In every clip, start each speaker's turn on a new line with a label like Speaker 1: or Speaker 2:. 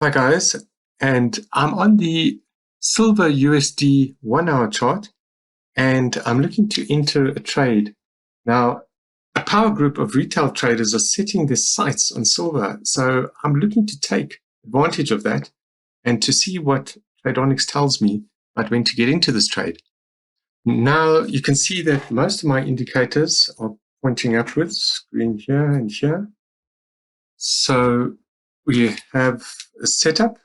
Speaker 1: Hi guys, and I'm on the silver USD 1 hour chart and I'm looking to enter a trade. Now, a power group of retail traders are setting their sights on silver, so I'm looking to take advantage of that and to see what Tradeonix tells me about when to get into this trade. Now, you can see that most of my indicators are pointing upwards, green here and here. So we have a setup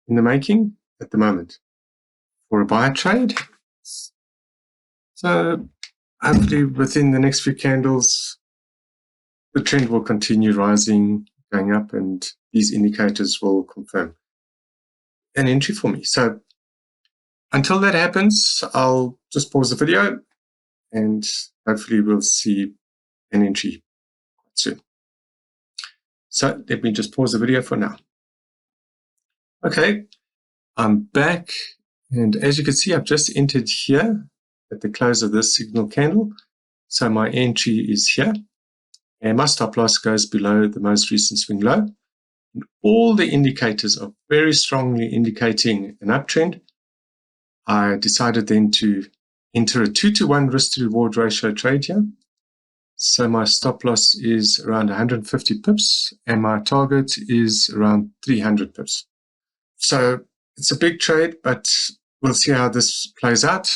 Speaker 1: in the making at the moment for a buy trade. So hopefully within the next few candles, the trend will continue rising, going up, and these indicators will confirm an entry for me. So until that happens, I'll just pause the video and hopefully we'll see an entry quite soon. So let me just pause the video for now. Okay, I'm back. And as you can see, I've just entered here at the close of this signal candle. So my entry is here. And my stop loss goes below the most recent swing low. And all the indicators are very strongly indicating an uptrend. I decided then to enter a 2-to-1 risk to reward ratio trade here. So my stop loss is around 150 pips and my target is around 300 pips. So it's a big trade, but we'll see how this plays out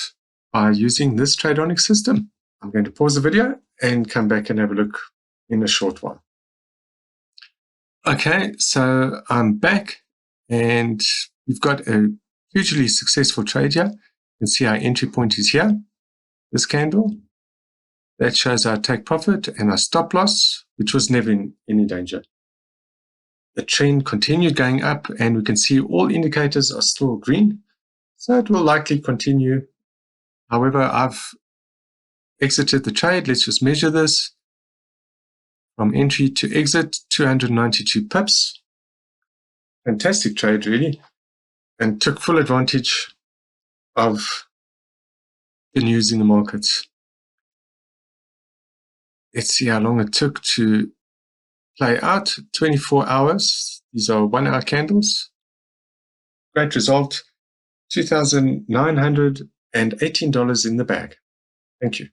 Speaker 1: by using this Tradeonix system. I'm going to pause the video and come back and have a look in a short while. Okay, so I'm back and we've got a hugely successful trade here. You can see our entry point is here, this candle. That shows our take profit and our stop loss, which was never in any danger. The trend continued going up and we can see all indicators are still green. So it will likely continue. However, I've exited the trade. Let's just measure this. From entry to exit, 292 pips. Fantastic trade, really. And took full advantage of the news in the markets. Let's see how long it took to play out. 24 hours. These are 1 hour candles. Great result. $2,918 in the bag. Thank you.